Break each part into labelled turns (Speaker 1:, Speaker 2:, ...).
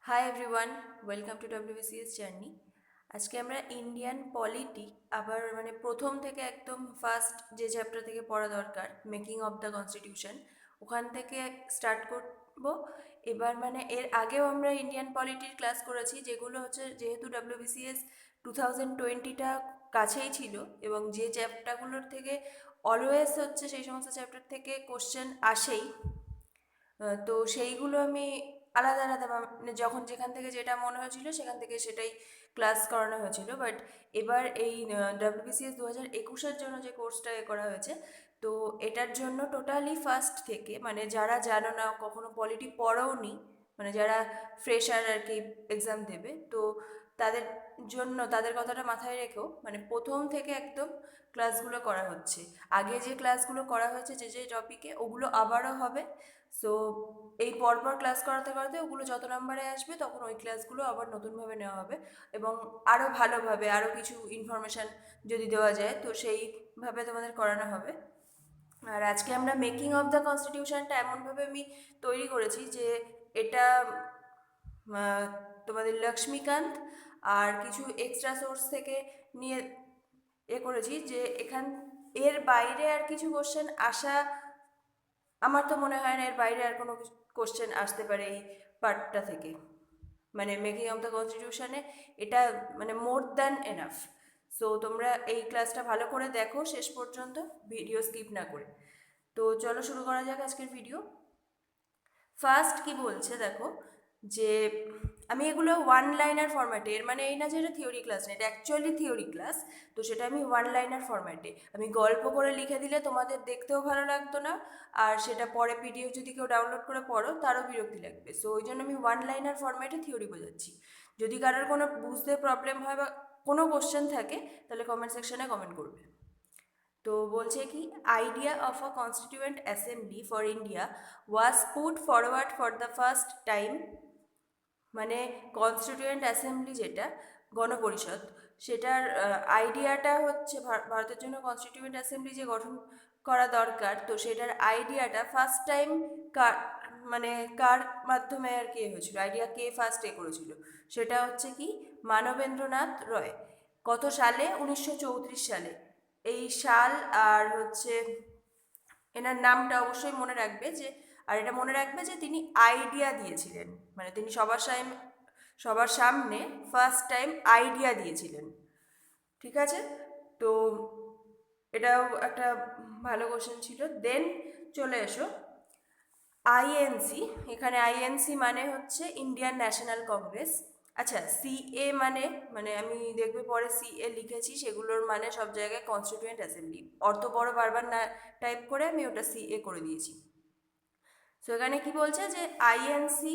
Speaker 1: Hi everyone, welcome to WBCS journey. আজকে আমরা Indian polity আবার প্রথম থেকে একদম ফার্স্ট যে চ্যাপ্টার থেকে পড়া দরকার, মেকিং অফ দ্য কনস্টিটিউশন, ওখান থেকে স্টার্ট করব। এবার এর আগেও আমরা ইন্ডিয়ান পলিটির ক্লাস করেছি, যেগুলো হচ্ছে যেহেতু WBCS 2020টা কাছেই ছিল এবং যে চ্যাপ্টারগুলোর থেকে অলওয়েজ হচ্ছে সেই সমস্ত চ্যাপ্টার থেকে কোশ্চেন আসেই। তো সেইগুলো আমি আলাদা আলাদা যখন যেখান থেকে যেটা মনে হয়েছিল সেখান থেকে সেটাই ক্লাস করানো হয়েছিল। বাট এবার এই WBCS 2021-এর জন্য যে কোর্সটা করা হয়েছে, তো এটার জন্য টোটালি ফার্স্ট থেকে যারা জানো না, কখনো পলিটি পড়োনি, যারা ফ্রেশার আর কি এক্সাম দেবে, তো তাদের জন্য তাদের কথাটা মাথায় রেখেও প্রথম থেকে একদম ক্লাসগুলো করা হচ্ছে। আগে যে ক্লাসগুলো করা হয়েছে যে যে টপিকে, ওগুলো আবারও হবে। সো এই পরপর ক্লাস করাতে করাতে ওগুলো যত নাম্বারে আসবে তখন ওই ক্লাসগুলো আবার নতুনভাবে নেওয়া হবে এবং আরও ভালোভাবে আরও কিছু ইনফরমেশান যদি দেওয়া যায় তো সেইভাবে তোমাদের করানো হবে। আর আজকে আমরা মেকিং অফ দ্য কনস্টিটিউশনটা এমনভাবে আমি তৈরি করেছি যে এটা তোমাদের লক্ষ্মীকান্ত আর কিছু এক্সট্রা সোর্স থেকে নিয়ে করেছি, যে এর বাইরে আর কিছু কোশ্চেন আসা আমার তো মনে হয় না এর বাইরে আর কোনো কোশ্চেন আসতে পারে এই পার্টটা থেকে। মেকিং অফ দ্য কনস্টিটিউশনে এটা মোর দ্যান এনাফ। সো তোমরা এই ক্লাসটা ভালো করে দেখো শেষ পর্যন্ত, ভিডিও স্কিপ না করে। তো চলো শুরু করা যাক আজকের ভিডিও। ফার্স্ট কি বলছে দেখো, যে আমি এগুলো ওয়ান লাইনার ফরম্যাটে, এর এই না যে এটা থিওরি ক্লাস না, এটা অ্যাকচুয়ালি থিওরি ক্লাস। তো সেটা আমি ওয়ান লাইনার ফরম্যাটে আমি গল্প করে লিখে দিলে তোমাদের দেখতেও ভালো লাগতো না, আর সেটা পরে পিডিএফ যদি কেউ ডাউনলোড করে পড়ো তারও বিরক্তি লাগবে। সো ওই জন্য আমি ওয়ান লাইনার ফরম্যাটে থিওরি বোঝাচ্ছি। যদি কারোর কোনো বুঝতে প্রবলেম হয় বা কোনো কোশ্চেন থাকে তাহলে কমেন্ট সেকশনে কমেন্ট করবে। তো বলছে কি, idea of a constituent assembly for India was put forward for the first time. Constituent assembly যেটা গণপরিষদ, সেটার আইডিয়াটা হচ্ছে ভারতের জন্য কনস্টিটিউয়েন্ট অ্যাসেম্বলি যে গঠন করা দরকার, তো সেটার আইডিয়াটা ফার্স্ট টাইম কার কার মাধ্যমে আর কি হয়েছিল, আইডিয়া কে ফার্স্ট করেছিল, সেটা হচ্ছে কি মানবেন্দ্রনাথ রয়। কত সালে? 1934 সালে। এই সাল আর হচ্ছে এনার নামটা অবশ্যই মনে রাখবে, যে আর এটা মনে রাখবে যে তিনি আইডিয়া দিয়েছিলেন, তিনি সবার সামনে ফার্স্ট টাইম আইডিয়া দিয়েছিলেন। ঠিক আছে, তো এটাও একটা ভালো কোশ্চেন ছিল। দেন চলে এসো আইএনসি। এখানে আইএনসি হচ্ছে ইন্ডিয়ান ন্যাশনাল কংগ্রেস। আচ্ছা, সিএ আমি দেখবে পরে সিএ লিখেছি, সেগুলোর সব জায়গায় কনস্টিটিউয়েন্ট অ্যাসেম্বলি, অর্থ বড় বারবার না টাইপ করে আমি ওটা সিএ করে দিয়েছি। সো এখানে কি বলছে, যে INC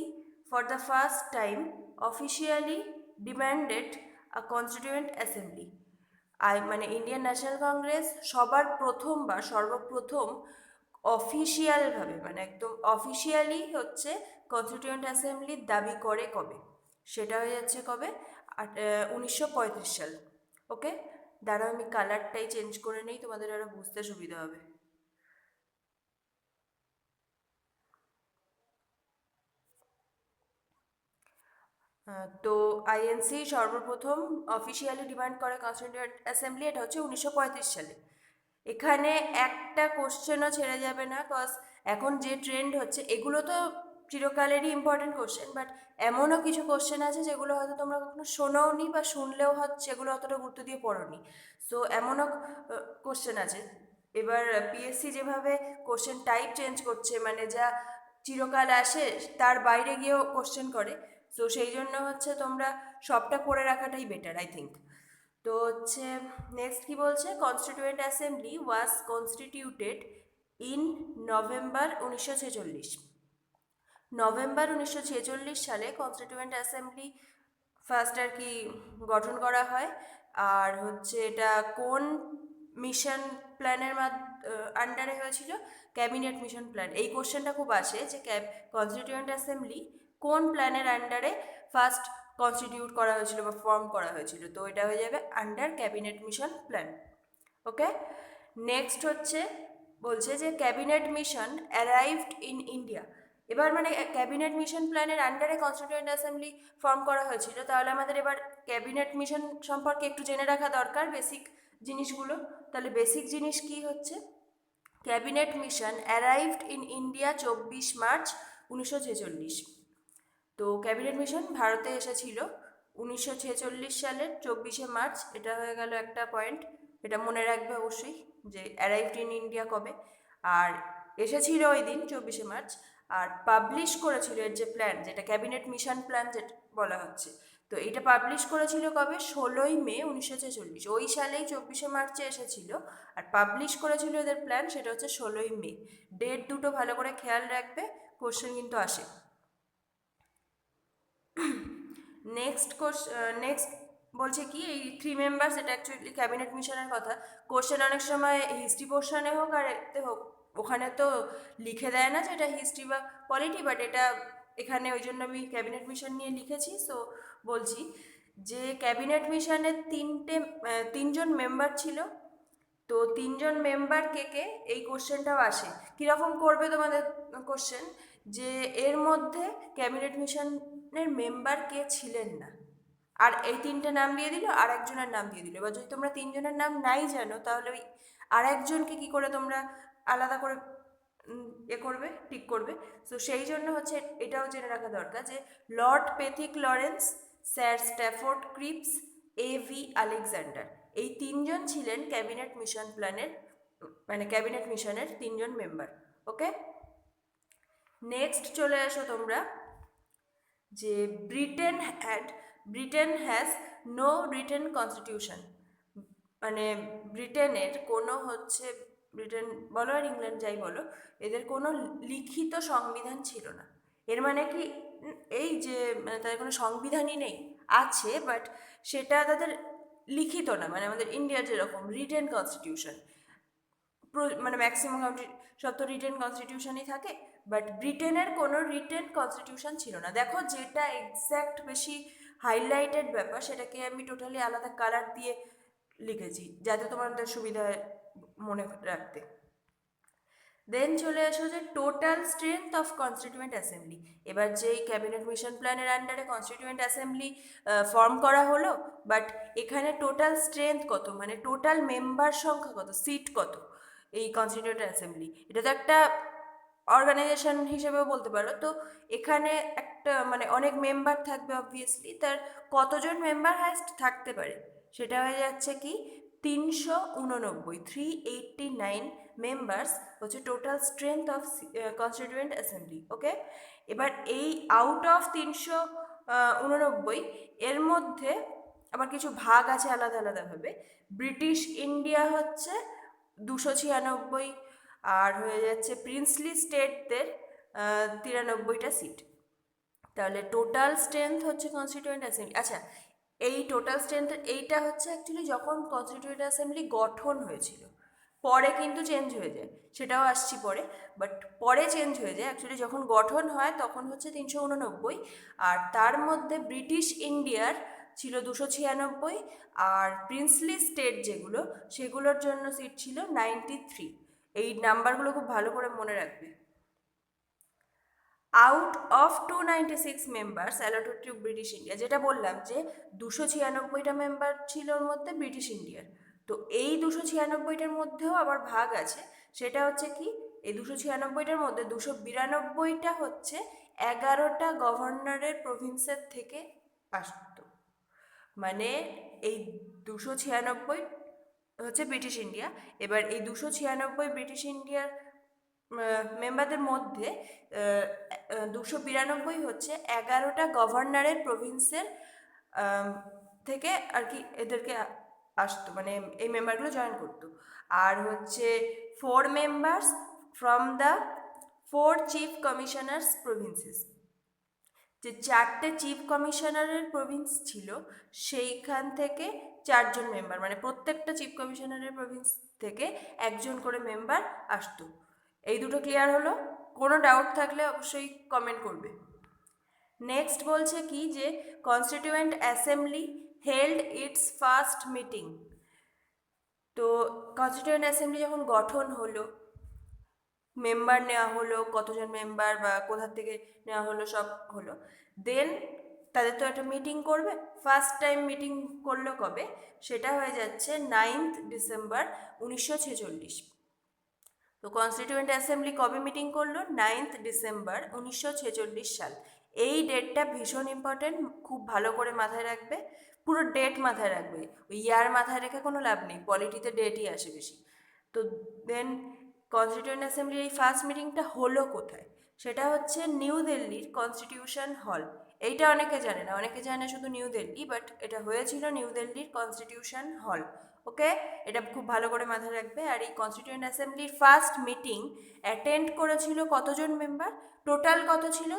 Speaker 1: for the first time officially demanded a constituent assembly. Indian national Congress সর্বপ্রথম অফিসিয়ালভাবে একদম অফিসিয়ালি হচ্ছে কনস্টিটিউয়েন্ট অ্যাসেম্বলির দাবি করে কবে? সেটা হয়ে যাচ্ছে কবে? 1935 সাল। ওকে, দাঁড়াও আমি কালারটাই চেঞ্জ করে নেই, তোমাদের আরও বুঝতে সুবিধা হবে। তো আইএনসি সর্বপ্রথম অফিসিয়ালি ডিমান্ড করে কনস্টিটিউয়েন্ট অ্যাসেম্বলি, এটা হচ্ছে 1935 সালে। এখানে একটা কোশ্চেনও ছেড়ে যাবে না, কজ এখন যে ট্রেন্ড হচ্ছে এগুলো তো চিরকালেরই ইম্পর্টেন্ট কোশ্চেন, বাট এমনও কিছু কোশ্চেন আছে যেগুলো হয়তো তোমরা কখনো শোনোওনি বা শুনলেও হয়তো সেগুলো অতটা গুরুত্ব দিয়ে পড়োনি। সো এমনও কোশ্চেন আছে। এবার পিএসসি যেভাবে কোশ্চেন টাইপ চেঞ্জ করছে, যা চিরকাল আসে তার বাইরে গিয়েও কোশ্চেন করে, সো সেই জন্য হচ্ছে তোমরা সবটা পড়ে রাখাটাই বেটার আই থিঙ্ক। তো হচ্ছে নেক্সট কি বলছে, constituent assembly was constituted in November 1946। November 1946 সালে কনস্টিটিউয়েন্ট অ্যাসেম্বলি ফার্স্ট আর কি গঠন করা হয়। আর হচ্ছে এটা কোন মিশন প্ল্যানের আন্ডারে হয়েছিল? Cabinet mission plan. এই কোশ্চেনটা খুব আসে, যে কনস্টিটিউয়েন্ট অ্যাসেম্বলি কোন প্ল্যানের আন্ডারে ফার্স্ট কনস্টিটিউট করা হয়েছিল বা ফর্ম করা হয়েছিল? তো এটা হয়ে যাবে আন্ডার ক্যাবিনেট মিশন প্ল্যান। ওকে, নেক্সট হচ্ছে বলছে যে cabinet mission arrived in India. এবার মানে ক্যাবিনেট মিশন প্ল্যানের আন্ডারে কনস্টিটিউয়েন্ট অ্যাসেম্বলি ফর্ম করা হয়েছিল, তাহলে আমাদের এবার ক্যাবিনেট মিশন সম্পর্কে একটু জেনে রাখা দরকার, বেসিক জিনিসগুলো। তাহলে বেসিক জিনিস কি হচ্ছে, cabinet mission arrived in India 24 March 1946। তো ক্যাবিনেট মিশন ভারতে এসেছিল 1946 সালের 24 মার্চ। এটা হয়ে গেল একটা পয়েন্ট, এটা মনে রাখবে অবশ্যই যে অ্যারাইভড ইন ইন্ডিয়া কবে, আর এসেছিল ওই দিন 24 মার্চ। আর পাবলিশ করেছিল এর যে প্ল্যান, যেটা ক্যাবিনেট মিশন প্ল্যান যেটা বলা হচ্ছে, তো এটা পাবলিশ করেছিল কবে, 16ই মে 1946। ওই সালেই 24 মার্চে এসেছিল, আর পাবলিশ করেছিল এদের প্ল্যান সেটা হচ্ছে 16ই মে। ডেট দুটো ভালো করে খেয়াল রাখবে, কোশ্চেন কিন্তু আসে। নেক্সট বলছে কি, এই 3 মেম্বার্স, এটা অ্যাকচুয়ালি ক্যাবিনেট মিশনের কথা। কোশ্চেন অনেক সময় হিস্ট্রি পোর্শনে হোক আর এতে হোক, ওখানে তো লিখে দেয় না যে এটা হিস্ট্রি বা পলিটি, বাট এটা এখানে ওই জন্য আমি ক্যাবিনেট মিশন নিয়ে লিখেছি। সো বলছি যে ক্যাবিনেট মিশনের তিনজন মেম্বার ছিল। তো তিনজন মেম্বার কে কে, এই কোশ্চেনটাও আসে। কীরকম করবে তোমাদের কোশ্চেন, যে এর মধ্যে ক্যাবিনেট মিশনের মেম্বার কে ছিলেন না, আর এই তিনটে নাম দিয়ে দিল, আর একজনের নাম দিয়ে দিল। এবার যদি তোমরা তিনজনের নাম নাই জানো, তাহলে ওই আর একজনকে কী করে তোমরা আলাদা করে করবে, ঠিক করবে। তো সেই জন্য হচ্ছে এটাও জেনে রাখা দরকার যে Lord Pethick Lawrence, Sir Stafford Cripps, A.V. Alexander, এই তিনজন ছিলেন ক্যাবিনেট মিশন প্ল্যানের, মানে ক্যাবিনেট মিশনের তিনজন মেম্বার। ওকে, নেক্সট চলে আসো তোমরা, যে Britain has no written constitution. মানে ব্রিটেনের কোনো হচ্ছে, ব্রিটেন বলো আর ইংল্যান্ড যাই বলো, এদের কোনো লিখিত সংবিধান ছিল না। এর মানে কি, এই যে মানে তাদের কোনো সংবিধানই নেই, আছে বাট সেটা তাদের লিখিত না। মানে আমাদের ইন্ডিয়ার যেরকম রিটেন কনস্টিটিউশন, মানে ম্যাক্সিমাম কান্ট্রি সব তো রিটেন কনস্টিটিউশনই থাকে, বাট ব্রিটেনের কোনো রিটেন কনস্টিটিউশন ছিল না। দেখো যেটা এক্স্যাক্ট বেশি হাইলাইটেড ব্যাপার, সেটাকে আমি টোটালি আলাদা কালার দিয়ে লিখেছি যাতে তোমাদের সুবিধা হয় মনে রাখতে। দেন চলে আসো যে total strength of constituent assembly. এবার যেই ক্যাবিনেট মিশন প্ল্যানের আন্ডারে কনস্টিটিউয়েন্ট অ্যাসেম্বলি ফর্ম করা হলো, বাট এখানে টোটাল স্ট্রেংথ কত, মানে টোটাল মেম্বার সংখ্যা কত, সিট কত এই কনস্টিটিউয়েন্ট অ্যাসেম্বলি, এটা তো একটা অর্গানাইজেশন হিসেবেও বলতে পারো। তো এখানে একটা মানে অনেক মেম্বার থাকবে অবভিয়াসলি, তার কতজন মেম্বার হাইস্ট থাকতে পারে, সেটা হয়ে যাচ্ছে কি 389, 389 মেম্বার্স হচ্ছে total strength of constituent assembly. Okay, এবার এই আউট অফ 389 এর মধ্যে আবার কিছু ভাগ আছে আলাদা আলাদাভাবে। ব্রিটিশ ইন্ডিয়া হচ্ছে 296, আর হয়ে যাচ্ছে প্রিন্সলি স্টেটদের 93টা সিট। তাহলে টোটাল স্ট্রেংথ হচ্ছে কনস্টিটিউয়েন্ট অ্যাসেম্বলি। আচ্ছা, এই টোটাল স্ট্রেংথ এইটা হচ্ছে অ্যাকচুয়ালি যখন কনস্টিটিউয়েন্ট অ্যাসেম্বলি গঠন হয়েছিল, পরে কিন্তু চেঞ্জ হয়ে যায়, সেটাও আসছি পরে, বাট পরে চেঞ্জ হয়ে যায়। অ্যাকচুয়ালি যখন গঠন হয় তখন হচ্ছে 389, আর তার মধ্যে ব্রিটিশ ইন্ডিয়ার ছিল 296, আর প্রিন্সলি স্টেট যেগুলো সেগুলোর জন্য সিট ছিল 93। এই নাম্বারগুলো খুব ভালো করে মনে রাখবে। Out of 296 members allotted to British India, যেটা বললাম যে 296টা মেম্বার ছিল ওর মধ্যে ব্রিটিশ ইন্ডিয়ার। তো এই 296টার মধ্যেও আবার ভাগ আছে, সেটা হচ্ছে কি, এই 296টার মধ্যে 292টা হচ্ছে 11টা গভর্নরের প্রভিন্সের থেকে আসতো। মানে এই 296 হচ্ছে ব্রিটিশ ইন্ডিয়া। এবার এই 296 ব্রিটিশ ইন্ডিয়ার মেম্বারদের মধ্যে 292 হচ্ছে 11টা গভর্নরের প্রভিন্সের থেকে আর কি এদেরকে আসতো, মানে এই মেম্বারগুলো জয়েন করতো। আর হচ্ছে 4 members from the 4 chief commissioners provinces, যে 4টে চিফ কমিশনারের প্রভিন্স ছিল সেইখান থেকে 4জন মেম্বার, মানে প্রত্যেকটা চিফ কমিশনারের প্রভিন্স থেকে একজন করে মেম্বার আসতো। এই দুটো ক্লিয়ার হলো? কোনো ডাউট থাকলে অবশ্যই কমেন্ট করবে। নেক্সট বলছে কি, যে constituent assembly held its first meeting. তো কনস্টিটিউয়েন্ট অ্যাসেম্বলি যখন গঠন হলো, মেম্বার নেওয়া হলো, কতজন মেম্বার বা কোথা থেকে নেওয়া হলো, সব হলো। দেন তাদের তো একটা মিটিং করবে। ফার্স্ট টাইম মিটিং করলো কবে, সেটা হয়ে যাচ্ছে 9th ডিসেম্বর 1946। তো কনস্টিটিউয়েন্ট অ্যাসেম্বলি কবে মিটিং করলো? 9th ডিসেম্বর 1946 সাল। এই ডেটটা ভীষণ ইম্পর্টেন্ট, খুব ভালো করে মাথায় রাখবে, পুরো ডেট মাথায় রাখবে, ওই ইয়ার মাথায় রেখে কোনো লাভ নেই, পলিটিতে ডেটই আসে বেশি। তো দেন কনস্টিটিউয়েন্ট অ্যাসেম্বলির এই ফার্স্ট মিটিংটা হলো কোথায়? সেটা হচ্ছে নিউ দিল্লির কনস্টিটিউশন হল। এইটা অনেকে জানে না, অনেকে জানে শুধু নিউ দিল্লি, বাট এটা হয়েছিল নিউ দিল্লির কনস্টিটিউশন হল। ওকে, এটা খুব ভালো করে মাথায় রাখবে। আর এই কনস্টিটিউয়েন্ট অ্যাসেম্বলির ফার্স্ট মিটিং অ্যাটেন্ড করেছিল কতজন মেম্বার? টোটাল কত ছিল?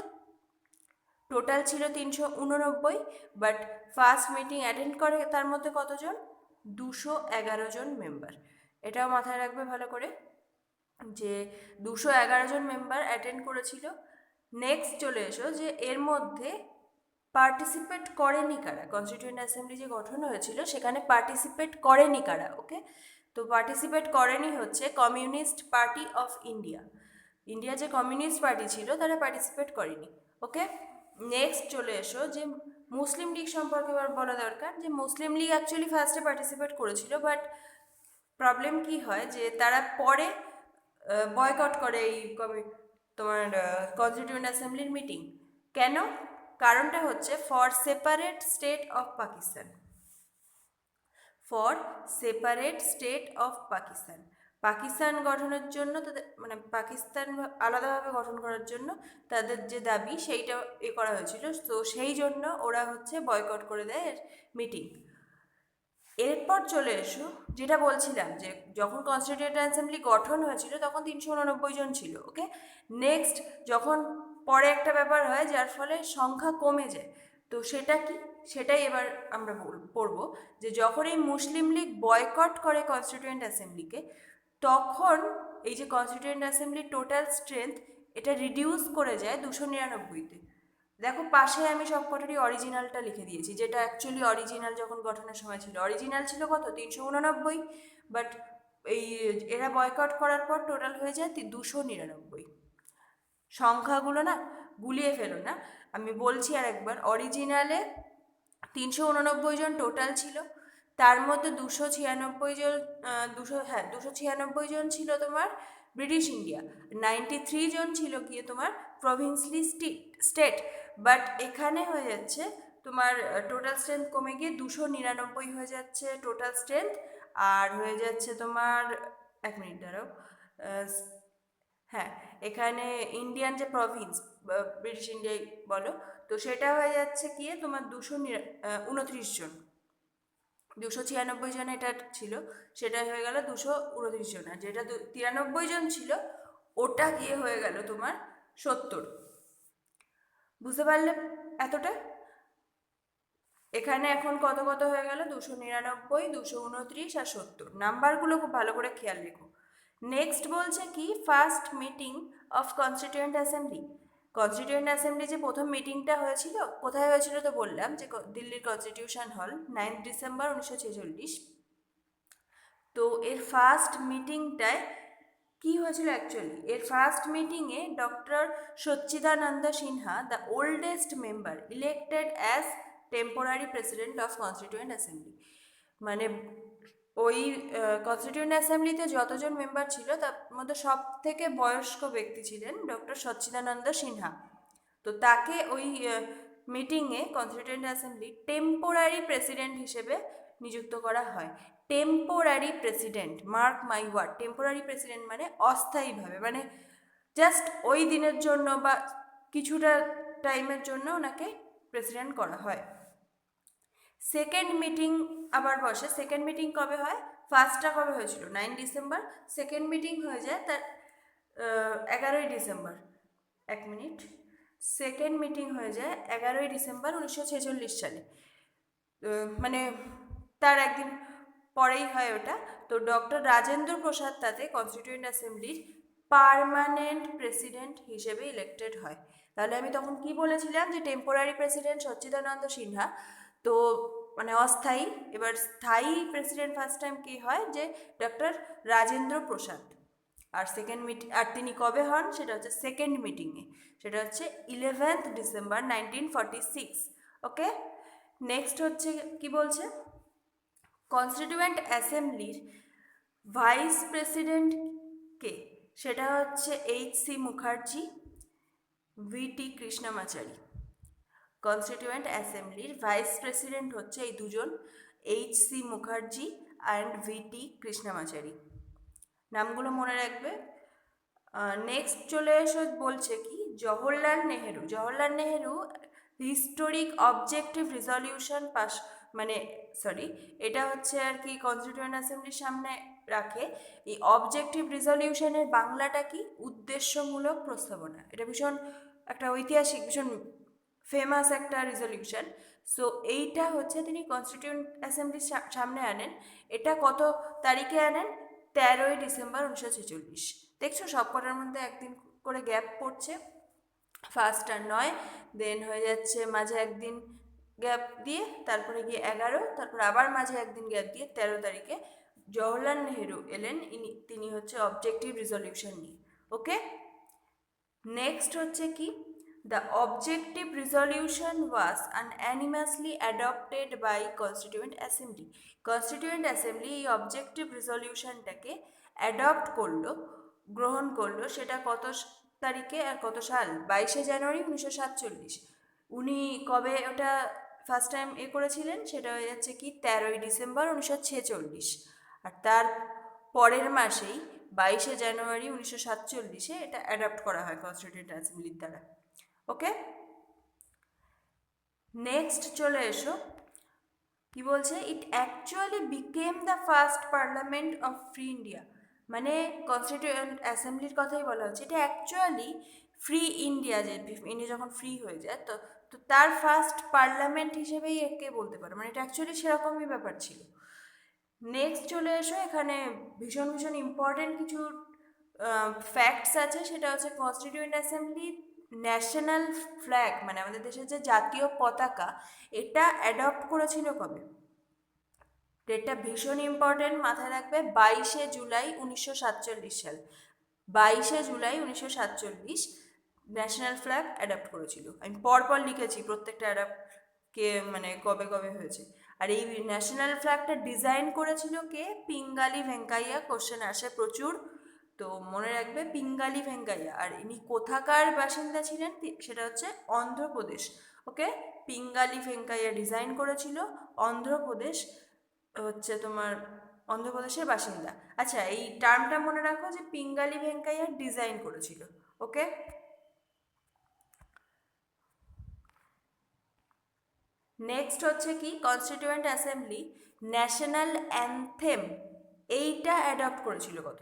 Speaker 1: টোটাল ছিল 389, বাট ফার্স্ট মিটিং অ্যাটেন্ড করে তার মধ্যে কতজন? 211 জন মেম্বার। এটাও মাথায় রাখবে ভালো করে, যে 211 জন মেম্বার অ্যাটেন্ড করেছিল। নেক্সট চলে এসো যে এর মধ্যে পার্টিসিপেট করেনি কারা। কনস্টিটিউয়েন্ট অ্যাসেম্বলি যে গঠন হয়েছিল সেখানে পার্টিসিপেট করেনি কারা? ওকে, তো পার্টিসিপেট করেনি হচ্ছে communist party of India. India যে কমিউনিস্ট পার্টি ছিল তারা পার্টিসিপেট করেনি। ওকে, নেক্সট চলে এসো যে মুসলিম লীগ সম্পর্কে এবার বলা দরকার, যে মুসলিম লীগ অ্যাকচুয়ালি ফার্স্টে পার্টিসিপেট করেছিল, বাট প্রবলেম কি হয় যে তারা পরে বয়কট করে এই তোমার কনস্টিটিউয়েন্ট অ্যাসেম্বলির মিটিং। কেন? কারণটা হচ্ছে for separate state of Pakistan. For separate state of Pakistan, Pakistan গঠনের জন্য তাদের, মানে পাকিস্তান আলাদাভাবে গঠন করার জন্য তাদের যে দাবি সেইটা করা হয়েছিল। তো সেই জন্য ওরা হচ্ছে বয়কট করে দেয় মিটিং। এরপর চলে এসো, যেটা বলছিলাম যে যখন কনস্টিটিউয়েন্ট অ্যাসেম্বলি গঠন হয়েছিল তখন 389 জন ছিল। ওকে, নেক্সট যখন পরে একটা ব্যাপার হয় যার ফলে সংখ্যা কমে যায়, তো সেটা কি? সেটাই এবার আমরা পড়বো, যে যখন এই মুসলিম লীগ বয়কট করে কনস্টিটিউয়েন্ট অ্যাসেম্বলিকে, তখন এই যে কনস্টিটিউয়েন্ট অ্যাসেম্বলির টোটাল স্ট্রেংথ এটা রিডিউস করে যায় 299-তে। দেখো পাশে আমি সবকটারই অরিজিনালটা লিখে দিয়েছি, যেটা অ্যাকচুয়ালি অরিজিনাল যখন গঠনের সময় ছিল। অরিজিনাল ছিল কত? 389, বাট এই এরা বয়কট করার পর টোটাল হয়ে যায় 299। সংখ্যাগুলো না গুলিয়ে ফেলো না, আমি বলছি আর একবার। অরিজিনালে 389 জন টোটাল ছিল, তার মধ্যে 296 জন, 296 জন ছিল তোমার ব্রিটিশ ইন্ডিয়া, 93 জন ছিল গিয়ে তোমার প্রভিন্সলি স্টেট। বাট এখানে হয়ে যাচ্ছে তোমার টোটাল স্ট্রেংথ কমে গিয়ে 299 হয়ে যাচ্ছে টোটাল স্ট্রেংথ। আর হয়ে যাচ্ছে তোমার, এক মিনিট দাঁড়াও, হ্যাঁ, এখানে ইন্ডিয়ান যে প্রভিন্স, ব্রিটিশ ইন্ডিয়ায় বলো, তো সেটা হয়ে যাচ্ছে গিয়ে তোমার 229 জন। 296 জন এটা ছিল, সেটা হয়ে গেল 229 জন। আর যেটা 93 জন ছিল ওটা গিয়ে হয়ে গেল তোমার 70। বুঝতে পারলে এতটা? এখানে এখন কত কত হয়ে গেল? 299, 229 আর 70। নাম্বারগুলো খুব ভালো করে খেয়াল রেখো। নেক্সট বলছে কি, first meeting of constituent assembly. Constituent assembly যে প্রথম মিটিংটা হয়েছিল কোথায় হয়েছিল? তো বললাম যে দিল্লির কনস্টিটিউশন হল, 9th ডিসেম্বর 1946। তো এর ফার্স্ট মিটিংটায় কি হয়েছিল অ্যাকচুয়ালি? এর ফার্স্ট মিটিংয়ে doctor Sachchidananda Sinha, the oldest member, elected as temporary president of constituent assembly. মানে ওই কনস্টিটিউয়েন্ট অ্যাসেম্বলিতে যতজন মেম্বার ছিল তার মধ্যে সব থেকে বয়স্ক ব্যক্তি ছিলেন ডক্টর সচ্চিদানন্দ সিনহা। তো তাকে ওই মিটিংয়ে কনস্টিটিউয়েন্ট অ্যাসেম্বলি টেম্পোরারি প্রেসিডেন্ট হিসেবে নিযুক্ত করা হয়। Temporary president, mark my word, temporary president মানে অস্থায়ীভাবে, মানে জাস্ট ওই দিনের জন্য বা কিছুটা টাইমের জন্য ওনাকে প্রেসিডেন্ট করা হয়। সেকেন্ড মিটিং আবার বসে। সেকেন্ড মিটিং কবে হয়? ফার্স্টটা কবে হয়েছিল? 9 ডিসেম্বর। সেকেন্ড মিটিং হয়ে যায় তার 11ই ডিসেম্বর। এক মিনিট, সেকেন্ড মিটিং হয়ে যায় 11ই ডিসেম্বর 1946 সালে। মানে তার একদিন পরেই হয় ওটা। তো ডক্টর রাজেন্দ্র প্রসাদ তাতে কনস্টিটিউয়েন্ট অ্যাসেম্বলির পার্মানেন্ট প্রেসিডেন্ট হিসেবে ইলেক্টেড হয়। তাহলে আমি তখন কি বলেছিলাম, যে টেম্পোরারি প্রেসিডেন্ট সচ্চিদানন্দ সিনহা, তো মানে অস্থায়ী। এবার স্থায়ী প্রেসিডেন্ট ফার্স্ট টাইম কি হয়, যে ডক্টর রাজেন্দ্র প্রসাদ। আর আর তিনি কবে হন সেটা হচ্ছে সেকেন্ড মিটিংয়ে, সেটা হচ্ছে 11th ডিসেম্বর 1946। ওকে, নেক্সট হচ্ছে কি বলছে, কনস্টিটিউয়েন্ট অ্যাসেম্বলির ভাইস প্রেসিডেন্ট কে, সেটা হচ্ছে H.C. Mukherjee, V.T. Krishnamachari. Constituent অ্যাসেম্বলির ভাইস প্রেসিডেন্ট হচ্ছে এই দুজন, H.C. Mukherjee and V.T. Krishnamachari. নামগুলো মনে রাখবে। নেক্সট চলে এসে বলছে কি, Jawaharlal Nehru historic objective resolution pass, মানে সরি, এটা হচ্ছে আর কি কনস্টিটিউয়েন্ট অ্যাসেম্বলির সামনে রাখে। এই অবজেক্টিভ রিজলিউশনের বাংলাটা কি, উদ্দেশ্যমূলক প্রস্তাবনা। এটা ভীষণ একটা ঐতিহাসিক, ভীষণ ফেমাস একটা রিজলিউশন। সো এইটা হচ্ছে তিনি কনস্টিটিউয়েন্ট অ্যাসেম্বলির সামনে আনেন। এটা কত তারিখে আনেন, 13ই ডিসেম্বর 1946। দেখছো সব কটার মধ্যে একদিন করে গ্যাপ পড়ছে, ফার্স্ট আর 9, দেন হয়ে যাচ্ছে মাঝে একদিন গ্যাপ দিয়ে, তারপরে গিয়ে 11, তারপর আবার মাঝে একদিন গ্যাপ দিয়ে 13 তারিখে জওহরলাল নেহেরু এলেন। তিনি হচ্ছে অবজেক্টিভ রিজলিউশন নিয়ে। ওকে, নেক্সট হচ্ছে কি, the objective resolution was unanimously adopted by constituent assembly. Constituent assembly এই অবজেক্টিভ রিজলিউশনটাকে অ্যাডপ্ট করলো, গ্রহণ করলো। সেটা কত তারিখে আর কত সাল, 22শে জানুয়ারি 1947। উনি কবে ওটা ফার্স্ট টাইম করেছিলেন, সেটা হয়ে যাচ্ছে কি 13ই ডিসেম্বর 1946। আর তার পরের মাসেই 22শে জানুয়ারি 1947 এটা অ্যাডপ্ট করা হয় কনস্টিটিউয়েন্ট অ্যাসেম্বলির দ্বারা। ওকে, নেক্সট চলে এসো কি বলছে, it actually became the first parliament of free India. মানে কনস্টিটিউয়েন্ট অ্যাসেম্বলির কথাই বলা হচ্ছে, এটা অ্যাকচুয়ালি ফ্রি ইন্ডিয়া, যে ইন্ডিয়া যখন ফ্রি হয়ে যায় তো তো তার ফার্স্ট পার্লামেন্ট হিসেবেই একে বলতে পারো, মানে এটা অ্যাকচুয়ালি সেরকমই ব্যাপার ছিল। নেক্সট চলে এসো, এখানে ভীষণ ভীষণ ইম্পর্টেন্ট কিছু ফ্যাক্টস আছে। সেটা হচ্ছে কনস্টিটিউয়েন্ট অ্যাসেম্বলি ন্যাশনাল ফ্ল্যাগ, মানে আমাদের দেশের যে জাতীয় পতাকা, এটা অ্যাডপ্ট করেছিল কবে, ডেটটা ভীষণ ইম্পর্টেন্ট, মাথায় রাখবে, 22শে জুলাই 1947 সাল। 22শে জুলাই 1947 ন্যাশনাল ফ্ল্যাগ অ্যাডপ্ট করেছিল। আমি পরপর লিখেছি প্রত্যেকটা অ্যাডপ্ট কে, মানে কবে কবে হয়েছে। আর এই ন্যাশনাল ফ্ল্যাগটা ডিজাইন করেছিল কে, পিঙ্গালি ভেঙ্কাইয়া। কোশ্চেন আসে প্রচুর, তো মনে রাখবে পিঙ্গালি ভেঙ্কাইয়া। আর ইনি কোথাকার বাসিন্দা ছিলেন, সেটা হচ্ছে অন্ধ্রপ্রদেশ। ওকে, পিঙ্গালি ভেঙ্কাইয়া ডিজাইন করেছিল, অন্ধ্রপ্রদেশ হচ্ছে তোমার অন্ধ্রপ্রদেশের বাসিন্দা। আচ্ছা, এই টার্মটা মনে রাখো যে পিঙ্গালি ভেঙ্কাইয়া ডিজাইন করেছিল। ওকে, নেক্সট হচ্ছে কি, কনস্টিটিউয়েন্ট অ্যাসেম্বলি ন্যাশনাল অ্যানথেম এইটা অ্যাডপ্ট করেছিল কত,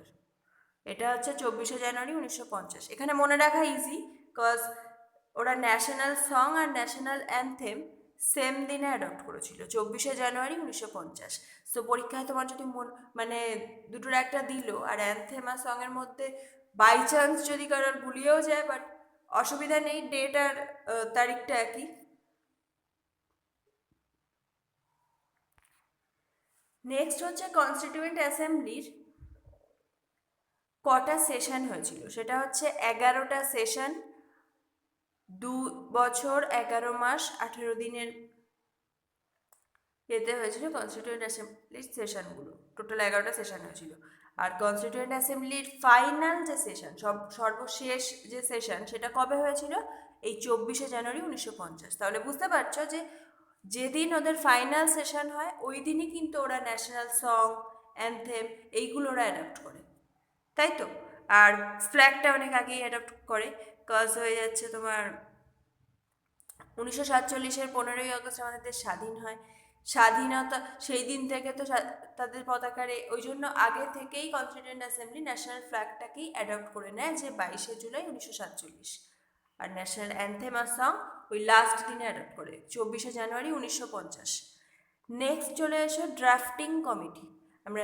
Speaker 1: এটা হচ্ছে 24শে জানুয়ারি 1950। এখানে মনে রাখা ইজি, কজ ওরা ন্যাশনাল সং আর ন্যাশনাল অ্যানথেম সেম দিনে অ্যাডপ্ট করেছিল, 24শে জানুয়ারি 1950। সো পরীক্ষায় তোমার যদি মানে দুটোর একটা দিল, আর অ্যানথেম আর সঙের মধ্যে বাই চান্স যদি কারোর ভুলিয়েও যায়, বাট অসুবিধা নেই, ডেট আর তারিখটা একই। নেক্সট হচ্ছে কনস্টিটিউয়েন্ট অ্যাসেম্বলির কটা সেশন হয়েছিল, সেটা হচ্ছে 11টা সেশন, 2 বছর 11 মাস 18 দিনের এতে হয়েছিল কনস্টিটিউয়েন্ট অ্যাসেম্বলির সেশনগুলো, টোটাল 11টা সেশন হয়েছিল। আর কনস্টিটিউয়েন্ট অ্যাসেম্বলির ফাইনাল যে সেশন, সর্বশেষ যে সেশন, সেটা কবে হয়েছিল, এই 24শে জানুয়ারি 1950। তাহলে বুঝতে পারছো যে যেদিন ওদের ফাইনাল সেশন হয় ওই দিনই কিন্তু ওরা ন্যাশনাল সং, অ্যানথেম এইগুলো ওরা অ্যাডপ্ট করে, তাই তো। আর ফ্ল্যাগটা অনেক আগেই অ্যাডপ্ট করে, কজ হয়ে যাচ্ছে তোমার 1947-এর 15ই আগস্ট আমাদের দেশ স্বাধীন হয়। স্বাধীনতা সেই দিন থেকে তো তাদের পতাকারে, ওই জন্য আগে থেকেই কনস্টিটিউয়েন্ট অ্যাসেম্বলি ন্যাশনাল ফ্ল্যাগটাকেই অ্যাডপ্ট করে নেয় যে 22শে জুলাই 1947। আর ন্যাশনাল অ্যানথেম আর সং ওই লাস্ট দিনে অ্যাডপ্ট করে 24শে জানুয়ারি 1950। নেক্সট চলে এসো ড্রাফটিং কমিটি। আমরা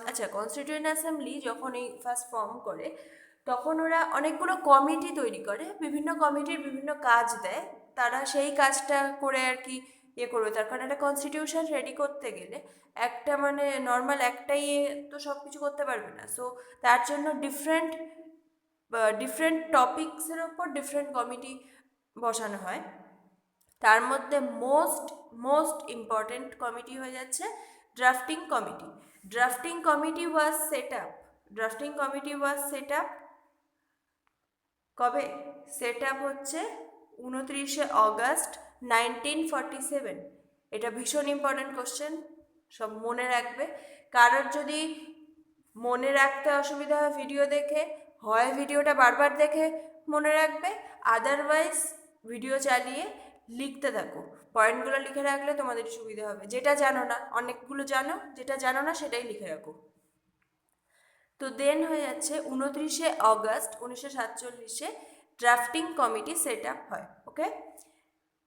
Speaker 1: আচ্ছা, কনস্টিটিউয়েন্ট অ্যাসেম্বলি যখন এই ফার্স্ট ফর্ম করে তখন ওরা অনেকগুলো কমিটি তৈরি করে, বিভিন্ন কমিটির বিভিন্ন কাজ দেয়, তারা সেই কাজটা করে আর কি ইয়ে করবে। তার কারণ একটা কনস্টিটিউশন রেডি করতে গেলে একটা মানে নর্মাল একটা ইয়ে তো সব কিছু করতে পারবে না। সো তার জন্য ডিফারেন্ট ডিফারেন্ট টপিকসের ওপর ডিফারেন্ট কমিটি বসানো হয়। তার মধ্যে মোস্ট মোস্ট ইম্পর্টেন্ট কমিটি হয়ে যাচ্ছে drafting committee. Drafting committee was set up drafting committee was set up কবে? সেট আপ হচ্ছে 29 আগস্ট 1947। এটা ভীষণ ইম্পর্টেন্ট কোশ্চেন, সব মনে রাখবে। কারোর যদি মনে রাখতে অসুবিধা হয় ভিডিও দেখে, হয় ভিডিওটা বারবার দেখে মনে রাখবে, আদারওয়াইজ ভিডিও চালিয়ে লিখতে থাকো। পয়েন্টগুলো লিখে রাখলে তোমাদের সুবিধা হবে। যেটা জানো না, অনেকগুলো জানো, যেটা জানো না সেটাই লিখে রাখো। তো দেন হয়ে যাচ্ছে 29 August 1947 drafting committee set up হয়। ওকে,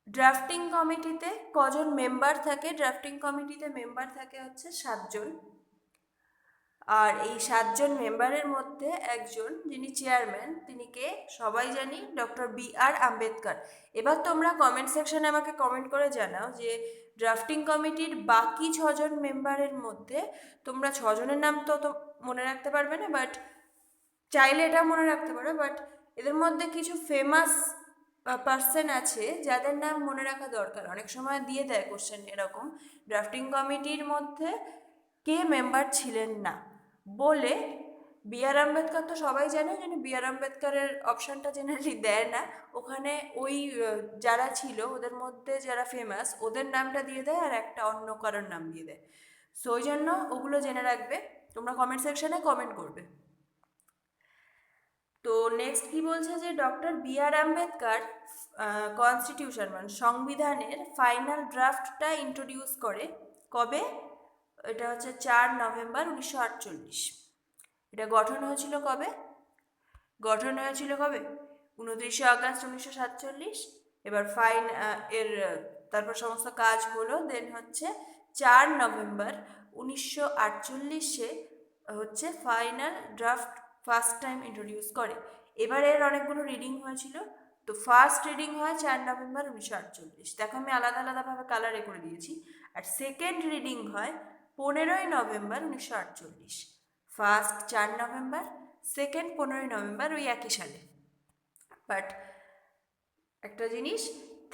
Speaker 1: ড্রাফটিং কমিটিতে কজন মেম্বার থাকে? ড্রাফটিং কমিটিতে মেম্বার থাকে হচ্ছে 7 জন। আর এই 7 জন মেম্বারের মধ্যে একজন যিনি চেয়ারম্যান, তিনি কে? সবাই জানি, ডক্টর B.R. আম্বেদকর। এবার তোমরা কমেন্ট সেকশনে আমাকে কমেন্ট করে জানাও যে ড্রাফটিং কমিটির বাকি 6 জন মেম্বারের মধ্যে তোমরা 6 জনের নাম তো মনে রাখতে পারবে না, বাট চাইলে এটা মনে রাখতে পারো, বাট এদের মধ্যে কিছু ফেমাস পার্সন আছে যাদের নাম মনে রাখা দরকার। অনেক সময় দিয়ে দেয় কোশ্চেন এরকম, ড্রাফটিং কমিটির মধ্যে কে মেম্বার ছিলেন না বলে। B.R. আম্বেদকর তো সবাই জানে, B.R. আম্বেদকরের অপশানটা জেনারেলি দেয় না ওখানে। ওই যারা ছিল ওদের মধ্যে যারা ফেমাস ওদের নামটা দিয়ে দেয়, আর একটা অন্য কারোর নাম দিয়ে দেয়। সো ওই জন্য ওগুলো জেনে রাখবে, তোমরা কমেন্ট সেকশনে কমেন্ট করবে। তো নেক্সট কি বলছে যে ডক্টর B.R. আম্বেদকর কনস্টিটিউশন মানে সংবিধানের ফাইনাল ড্রাফটটা ইন্ট্রোডিউস করে কবে? এটা হচ্ছে 4 নভেম্বর 1948। এটা গঠন হয়েছিল কবে? গঠন হয়েছিল কবে? 29 আগস্ট 1947। এবার তারপর সমস্ত কাজ হলো, দেন হচ্ছে 4 নভেম্বর 1948 হচ্ছে final draft first time introduce করে। এবার এর অনেকগুলো রিডিং হয়েছিল। তো ফার্স্ট রিডিং হয় 4 নভেম্বর 1948, দেখো আমি আলাদা আলাদাভাবে কালারে করে দিয়েছি। আর সেকেন্ড রিডিং হয় 15 November 1948। First 4 November, second 15 November, ওই একই সালে। বাট একটা জিনিস,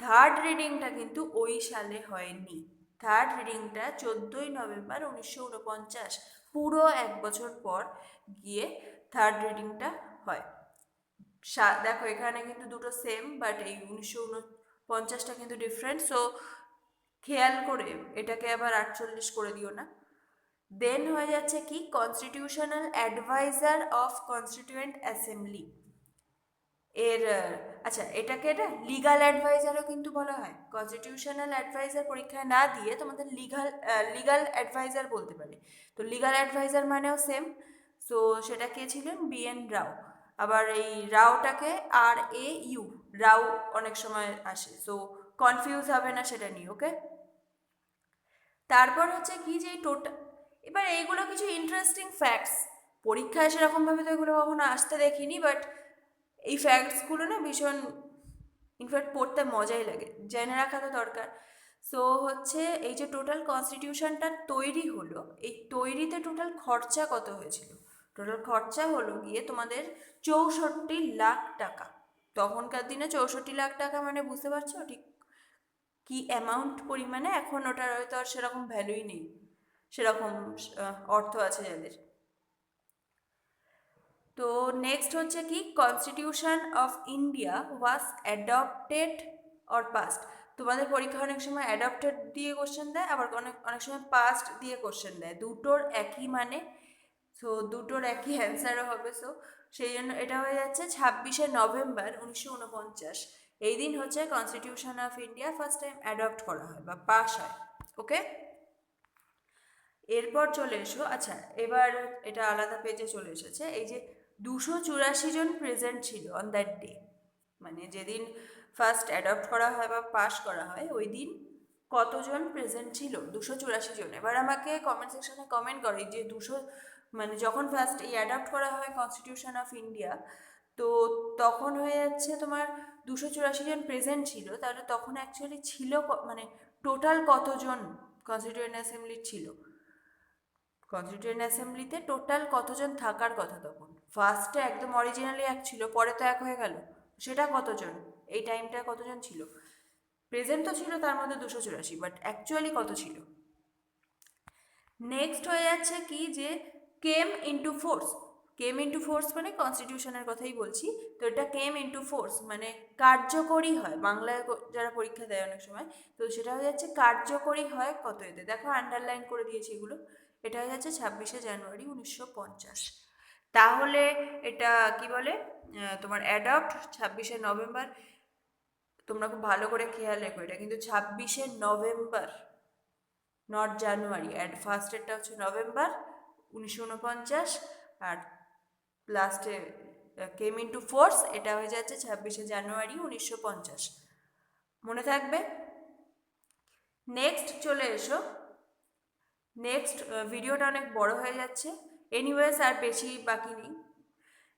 Speaker 1: থার্ড রিডিংটা কিন্তু ওই সালে হয়নি। থার্ড রিডিংটা 14 নভেম্বর 1949, পুরো 1 বছর পর গিয়ে থার্ড রিডিংটা হয়। দেখো এখানে কিন্তু দুটো সেম, বাট এই 1949টা কিন্তু ডিফারেন্ট। সো খেয়াল করে এটাকে আবার 48 করে দিও না। দেন হয়ে যাচ্ছে কি constitutional advisor of constituent assembly. এর আচ্ছা, এটাকে এটা লিগাল অ্যাডভাইজারও কিন্তু বলা হয়। কনস্টিটিউশনাল অ্যাডভাইজার পরীক্ষায় না দিয়ে তোমাদের লিগাল অ্যাডভাইজার বলতে পারে। তো লিগাল অ্যাডভাইজার মানেও সেম। সো সেটা কে ছিলেন? B.N. রাও। আবার এই রাওটাকে RAU, রাও অনেক সময় আসে, সো কনফিউজ হবে না সেটা নিয়ে। ওকে, তারপর হচ্ছে কি যে টোটাল, এবার এইগুলো কিছু ইন্টারেস্টিং ফ্যাক্টস, পরীক্ষায় সেরকমভাবে তো এগুলো কখনো আসতে দেখিনি, বাট এই ফ্যাক্টসগুলো না ভীষণ ইনফ্যাক্ট পড়তে মজাই লাগে, জেনে রাখা তো দরকার। সো হচ্ছে এই যে টোটাল কনস্টিটিউশনটা তৈরি হলো, এই তৈরিতে টোটাল খরচা কত হয়েছিল? টোটাল খরচা হলো গিয়ে তোমাদের 64 লাখ টাকা। তখনকার দিনে 64 লাখ টাকা মানে বুঝতে পারছো ঠিক কি অ্যামাউন্ট পরিমাণে। এখন ওটার হয়তো আর সেরকম ভ্যালুই নেই, সেরকম অর্থ আছে যাদের। তো নেক্সট হচ্ছে কি constitution of India was adopted or past. তোমাদের পরীক্ষা অনেক সময় অ্যাডপ্টেড দিয়ে কোশ্চেন দেয়, আবার অনেক অনেক সময় পাস্ট দিয়ে কোশ্চেন দেয়, দুটোর একই মানে। সো দুটোর একই অ্যান্সারও হবে। সো সেই জন্য এটা হয়ে যাচ্ছে 26 নভেম্বর 1949। এই দিন হচ্ছে constitution of India first time adopt করা হয় বা পাস হয়। ওকে, এরপর চলে এসো। আচ্ছা, এবার এটা আলাদা পেজে চলে এসেছে। এই যে 284 জন প্রেজেন্ট ছিল অন দ্যাট ডে, মানে যেদিন ফার্স্ট অ্যাডপ্ট করা হয় বা পাস করা হয় ওই দিন কতজন প্রেজেন্ট ছিল? 284 জন। এবার আমাকে কমেন্ট সেকশনে কমেন্ট করে যে মানে যখন ফার্স্ট এই অ্যাডপ্ট করা হয় কনস্টিটিউশন অফ ইন্ডিয়া, তো তখন হয়ে যাচ্ছে তোমার 284 জন প্রেজেন্ট ছিল, তাহলে তখন অ্যাকচুয়ালি ছিল মানে টোটাল কতজন কনস্টিটিউয়েন্ট অ্যাসেম্বলি ছিল, কনস্টিটিউয়েন্ট অ্যাসেম্বলিতে টোটাল কতজন থাকার কথা তখন? ফার্স্টে একদম অরিজিনালি এক ছিল, পরে তো এক হয়ে গেল, সেটা কতজন? এই টাইমটা কতজন ছিল? প্রেজেন্ট তো ছিল তার মধ্যে 284, বাট অ্যাকচুয়ালি কত ছিল? নেক্সট হয়ে যাচ্ছে কি যে কেম ইন্টু ফোর্স। কেম ইন্টু ফোর্স মানে কনস্টিটিউশনের কথাই বলছি। তো এটা কেম ইন্টু ফোর্স মানে কার্যকরী হয়, বাংলায় যারা পরীক্ষা দেয় অনেক সময়, তো সেটা হয়ে যাচ্ছে কার্যকরী হয় কত এতে, দেখো আন্ডারলাইন করে দিয়েছি এগুলো। এটা হয়ে যাচ্ছে 26শে জানুয়ারি 1950। তাহলে এটা কি বলে, তোমার অ্যাডপ্ট 26শে নভেম্বর। তোমরা খুব ভালো করে খেয়াল রেখো, এটা কিন্তু 26শে নভেম্বর, নট জানুয়ারি। ফার্স্টেরটা হচ্ছে নভেম্বর 1949, আর লাস্টে কেম ইন্টু ফোর্স এটা হয়ে যাচ্ছে 26শে জানুয়ারি 1950। মনে থাকবে? নেক্সট চলে এসো। নেক্সট ভিডিওটা অনেক বড় হয়ে যাচ্ছে, এনিওয়েজ আর বেশি বাকি নেই।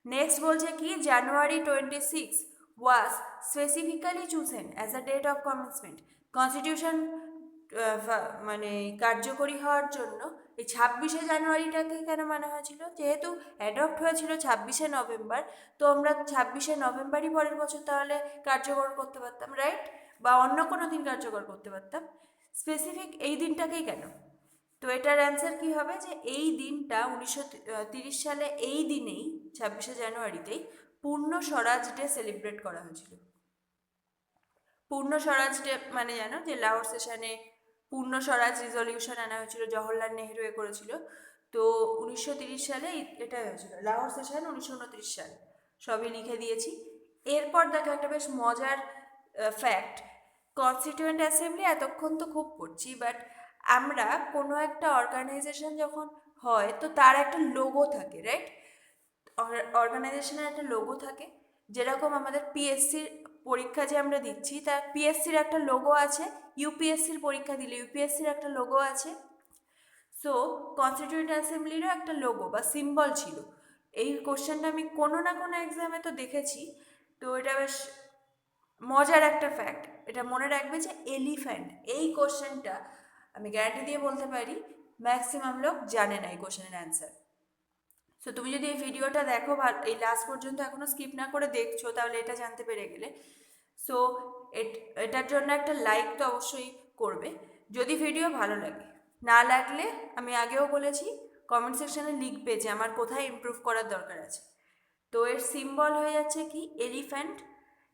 Speaker 1: নেক্সট বলছে কি January 26 was specifically chosen as a date of commencement. Constitution মানে কার্যকরী হওয়ার জন্য এই 26শে জানুয়ারিটাকে কেন মানা হয়েছিল? যেহেতু অ্যাডপ্ট হয়েছিল 26শে নভেম্বর, তো আমরা 26শে নভেম্বরই পরের বছর তাহলে কার্যকর করতে পারতাম, রাইট? বা অন্য কোনো দিন কার্যকর করতে পারতাম। স্পেসিফিক এই দিনটাকেই কেন? তো এটার অ্যান্সার কি হবে যে এই দিনটা 1930 সালে এই দিনেই 26শে জানুয়ারিতেই পূর্ণ স্বরাজ ডে সেলিব্রেট করা হয়েছিল। পূর্ণ স্বরাজ ডে মানে জানো যে লাহোর সেশনে পূর্ণ স্বরাজ রিজলিউশন আনা হয়েছিল, জওহরলাল নেহরু করেছিল। তো 1930 সালে এটা হয়েছিল, লাহোর সেশন 1929 সাল, সবই লিখে দিয়েছি। এরপর দেখো একটা বেশ মজার ফ্যাক্ট। কনস্টিটিউয়েন্ট অ্যাসেম্বলি এতক্ষণ তো খুব পড়ছি, বাট আমরা কোনো একটা অর্গানাইজেশন যখন হয় তো তার একটা লোগো থাকে, রাইট? অর্গানাইজেশনের একটা লোগো থাকে, যেরকম আমাদের পিএসসির পরীক্ষা যে আমরা দিচ্ছি তার পিএসসির একটা লোগো আছে, ইউপিএসসির পরীক্ষা দিলে ইউপিএসসির একটা লোগো আছে। সো কনস্টিটিউয়েন্ট অ্যাসেম্বলিরও একটা লোগো বা সিম্বল ছিল। এই কোশ্চেনটা আমি কোনো না কোনো এক্সামে তো দেখেছি, তো এটা বেশ মজার একটা ফ্যাক্ট। এটা মনে রাখবে যে এলিফ্যান্ট, এই কোশ্চেনটা আমি গ্যারান্টি দিয়ে বলতে পারি ম্যাক্সিমাম লোক জানে না এই কোশ্চেনের অ্যান্সার। সো তুমি যদি এই ভিডিওটা দেখো, এই লাস্ট পর্যন্ত এখনো স্কিপ না করে দেখছো, তাহলে এটা জানতে পেরে গেলে। সো এটার জন্য একটা লাইক তো অবশ্যই করবে যদি ভিডিও ভালো লাগে। না লাগলে আমি আগেও বলেছি কমেন্ট সেকশনে লিখবে যে আমার কোথায় ইমপ্রুভ করার দরকার আছে। তো এর সিম্বল হয়ে যাচ্ছে কি এলিফ্যান্ট।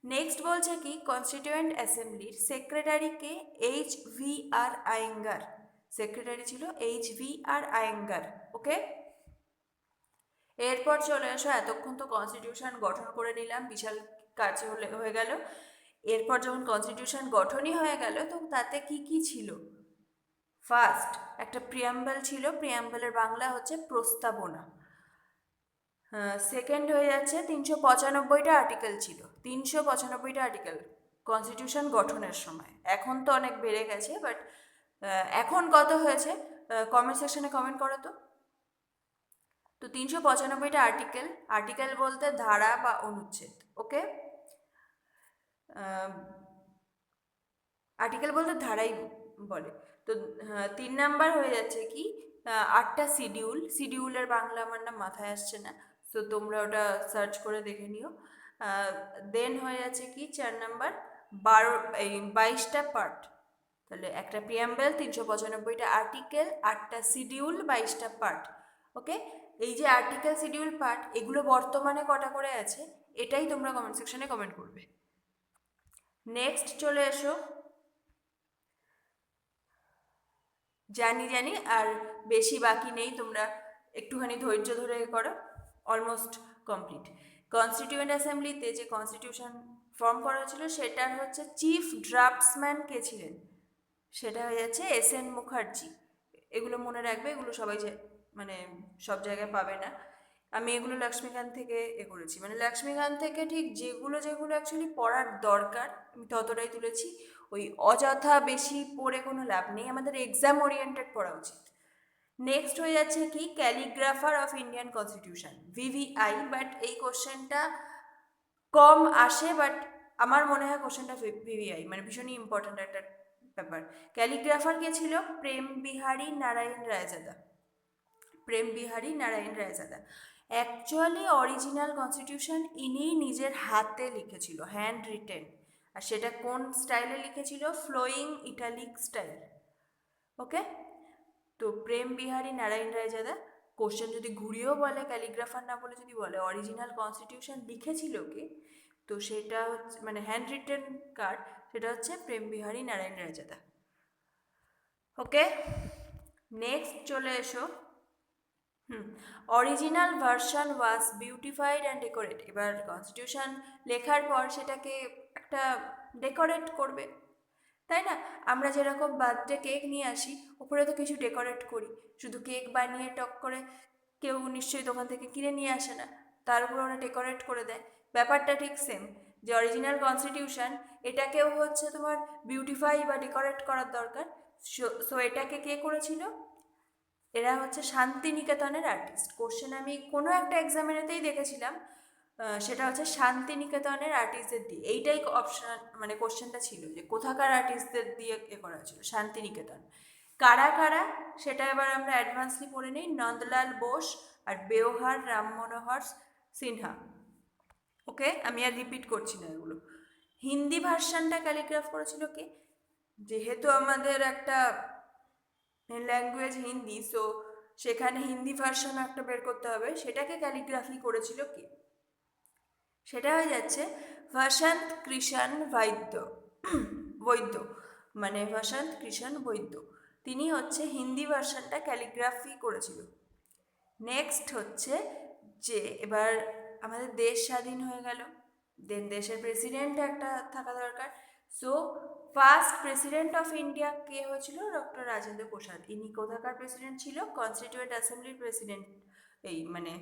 Speaker 1: নেক্সট বলছে কি কনস্টিটিউয়েন্ট অ্যাসেম্বলির সেক্রেটারিকে H.V.R. আয়েঙ্গার। সেক্রেটারি ছিল H.V.R. আয়েঙ্গার। ওকে, এরপর চলে আসো, এতক্ষণ তো কনস্টিটিউশন গঠন করে নিলাম, বিশাল কাজ হয়ে গেল। এরপর যখন কনস্টিটিউশন গঠনই হয়ে গেল, তো তাতে কি কি ছিল? ফার্স্ট একটা প্রিয়াম্বল ছিল, প্রিয়াম্বলের বাংলা হচ্ছে প্রস্তাবনা। সেকেন্ড হয়ে যাচ্ছে 395টা আর্টিকেল ছিল, 395টা আর্টিকেল কনস্টিটিউশন গঠনের সময়। এখন তো অনেক বেড়ে গেছে, বাট এখন কত হয়েছে কমেন্ট সেকশনে কমেন্ট করো তো। তো 395টা আর্টিকেল, আর্টিকেল বলতে ধারা বা অনুচ্ছেদ। ওকে, আর্টিকেল বলতে ধারাই বলে। তো 3 নাম্বার হয়ে যাচ্ছে কি 8টা শিডিউল। শিডিউলের বাংলা আমার না মাথায় আসছে না, তো তোমরা ওটা সার্চ করে দেখে নিও। দেন হয়ে যাচ্ছে কি 4 নাম্বার 22টা পার্ট। তাহলে একটা প্রিয়াম্বল, 395টা আর্টিকেল, 8টা শিডিউল, 22টা পার্ট। ওকে, এই যে আর্টিকেল শিডিউল পার্ট এগুলো বর্তমানে কটা করে আছে এটাই তোমরা কমেন্ট সেকশনে কমেন্ট করবে। নেক্সট চলে এসো। জানি জানি আর বেশি বাকি নেই, তোমরা একটুখানি ধৈর্য ধরে করো, অলমোস্ট কমপ্লিট। কনস্টিটিউয়েন্ট অ্যাসেম্বলিতে যে কনস্টিটিউশন ফর্ম করা হয়েছিল সেটার হচ্ছে চিফ ড্রাফটসম্যান কে ছিলেন? সেটা হয়ে যাচ্ছে S.N. মুখার্জি। এগুলো মনে রাখবে, এগুলো সবাই মানে সব জায়গায় পাবে না। আমি এগুলো লক্ষ্মীকান্ত থেকে করেছি, মানে লক্ষ্মীকান্ত থেকে ঠিক যেগুলো যেগুলো অ্যাকচুয়ালি পড়ার দরকার আমি ততটাই তুলেছি। ওই অযথা বেশি পড়ে কোনো লাভ নেই, আমাদের এক্সাম ওরিয়েন্টেড পড়া উচিত। নেক্সট হয়ে যাচ্ছে কি calligrapher of Indian constitution, VVI। But এই কোশ্চেনটা কম আসে, বাট আমার মনে হয় কোশ্চেনটা VVI মানে ভীষণই ইম্পর্ট্যান্ট একটা ব্যাপার। ক্যালিগ্রাফার কে ছিল? Prem Behari Narayan Raizada. Prem Behari Narayan Raizada. Actually original constitution ইনি নিজের হাতে লিখেছিল, হ্যান্ড রিটেন। আর সেটা কোন স্টাইলে লিখেছিল? Flowing italic style. ওকে, তো প্রেম বিহারী নারায়ণ রায়জাদা। কোশ্চেন যদি ঘুরিয়েও বলে, ক্যালিগ্রাফার না বলে যদি বলে অরিজিনাল কনস্টিটিউশন লিখেছিল কে, তো সেটা হচ্ছে মানে হ্যান্ড রিটেন কার, সেটা হচ্ছে প্রেম বিহারী নারায়ণ রায়জাদা। ওকে, নেক্সট চলে এসো। Original version was beautified and decorate. এবার কনস্টিটিউশন লেখার পর সেটাকে একটা ডেকোরেট করবে, তাই না? আমরা যেরকম বার্থডে কেক নিয়ে আসি, ওপরে তো কিছু ডেকোরেট করি, শুধু কেক বানিয়ে টক করে কেউ নিশ্চয়ই দোকান থেকে কিনে নিয়ে আসে না, তার উপরে ওরা ডেকোরেট করে দেয়। ব্যাপারটা ঠিক সেম, যে অরিজিনাল কনস্টিটিউশন এটাকেও হচ্ছে তোমার বিউটিফাই বা ডেকোরেট করার দরকার। সো এটাকে কে করেছিল? এরা হচ্ছে শান্তিনিকেতনের আর্টিস্ট। কোশ্চেন আমি কোনো একটা এক্সামিনেতেই দেখেছিলাম, সেটা হচ্ছে শান্তিনিকেতনের আর্টিস্টদের দিয়ে। এইটাই অপশন মানে কোশ্চেনটা ছিল যে কোথাকার আর্টিস্টদের দিয়ে এ করা হয়েছিল, শান্তিনিকেতন। কারা কারা সেটা এবার আমরা অ্যাডভান্সলি পড়ে নিই। নন্দলাল বোস আর বেওহার রাম মনোহর সিনহা। ওকে, আমি আর রিপিট করছি না এগুলো। হিন্দি ভার্সানটা ক্যালিগ্রাফ করেছিল কে? যেহেতু আমাদের একটা ল্যাঙ্গুয়েজ হিন্দি, সো সেখানে হিন্দি ভার্সন একটা বের করতে হবে, সেটাকে ক্যালিগ্রাফি করেছিল কে? সেটা হয়ে যাচ্ছে ভাসান্ত কৃষণ বৈদ্য, মানে ভাসান্ত কৃষণ বৈদ্য। তিনি হচ্ছে হিন্দি ভার্সনটা ক্যালিগ্রাফি করেছিল। নেক্সট হচ্ছে যে এবার আমাদের দেশ স্বাধীন হয়ে গেল, দেন দেশের প্রেসিডেন্ট একটা থাকা দরকার। So first president of India কে হয়েছিল? ডক্টর রাজেন্দ্র প্রসাদ। ইনি কোথাকার প্রেসিডেন্ট ছিল? কনস্টিটিউয়েন্ট অ্যাসেম্বলির প্রেসিডেন্ট, এই মানে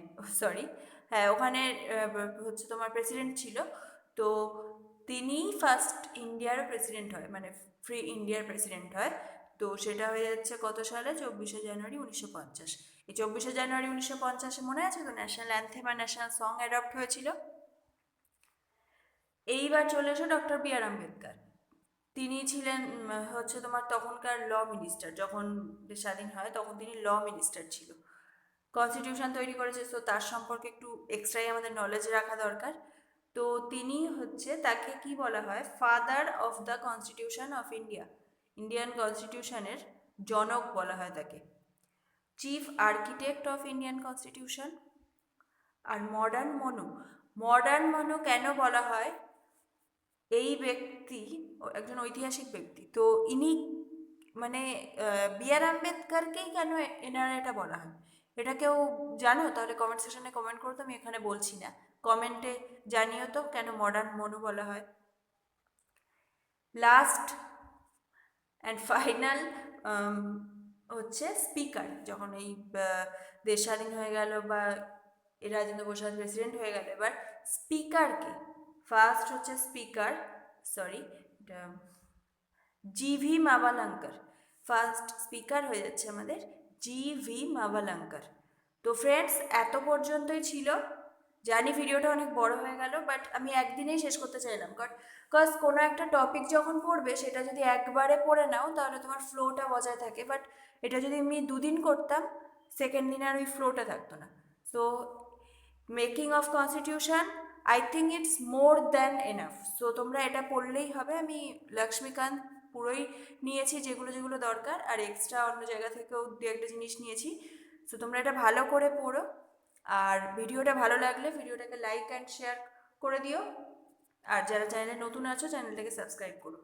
Speaker 1: সরি, হ্যাঁ ওখানে হচ্ছে তোমার প্রেসিডেন্ট ছিল। তো তিনি ফার্স্ট ইন্ডিয়ার প্রেসিডেন্ট হয়, মানে ফ্রি ইন্ডিয়ার প্রেসিডেন্ট হয়। তো সেটা হয়ে যাচ্ছে কত সালে? 24শে জানুয়ারি 1950। এই 24শে জানুয়ারি 1950 মনে আছে তো ন্যাশনাল অ্যান্থেম আর ন্যাশনাল সং অ্যাডপ্ট হয়েছিল। এইবার চলে এসো ডক্টর বি আর আম্বেদকর। তিনি ছিলেন হচ্ছে তোমার তখনকার ল মিনিস্টার, যখন দেশ স্বাধীন হয় তখন তিনি ল মিনিস্টার ছিল। কনস্টিটিউশন তৈরি করেছে, তো তার সম্পর্কে একটু এক্সট্রাই আমাদের নলেজ রাখা দরকার। তো তিনি হচ্ছে, তাকে কি বলা হয়? Father of the constitution of India. Indian কনস্টিটিউশনের জনক বলা হয় তাকে। Chief architect of Indian constitution. আর মডার্ন মনু কেন বলা হয়? এই ব্যক্তি একজন ঐতিহাসিক ব্যক্তি, তো ইনি মানে বি আর আম্বেদকরকেই কেন এনারা এটা বলা হয়, এটা কেউ জানো? তাহলে কমেন্ট সেকশনে কমেন্ট করো, তো আমি এখানে বলছি না, কমেন্টে জানিও তো কেন মডার্ন মনু বলা হয়। লাস্ট অ্যান্ড ফাইনাল হচ্ছে স্পিকার। যখন এই দেশ স্বাধীন হয়ে গেল বা রাজেন্দ্র প্রসাদ প্রেসিডেন্ট হয়ে গেল, এবার স্পিকারকে ফার্স্ট হচ্ছে স্পিকার, সরি জি.ভি. মাভালাঙ্কার। ফার্স্ট স্পিকার হয়ে যাচ্ছে আমাদের জি.ভি. মাভালাঙ্কার। তো ফ্রেন্ডস, এত পর্যন্তই ছিল। জানি ভিডিওটা অনেক বড় হয়ে গেল, বাট আমি একদিনেই শেষ করতে চাইলাম, কজ কোনো একটা টপিক যখন পড়বে সেটা যদি একবারে পড়ে নাও তাহলে তোমার ফ্লোটা বজায় থাকে, বাট এটা যদি আমি দুদিন করতাম, সেকেন্ড দিন আর ওই ফ্লোটা থাকতো না। So making of constitution I think it's more than enough. So তোমরা এটা পড়লেই হবে। আমি লক্ষ্মীকান্ত পুরোই নিয়েছি, যেগুলো যেগুলো দরকার, আর এক্সট্রা অন্য জায়গা থেকেও দু একটা জিনিস নিয়েছি। সো তোমরা এটা ভালো করে পড়ো, আর ভিডিওটা ভালো লাগলে ভিডিওটাকে লাইক অ্যান্ড শেয়ার করে দিও, আর যারা চ্যানেলে নতুন আছো চ্যানেলটাকে সাবস্ক্রাইব করো।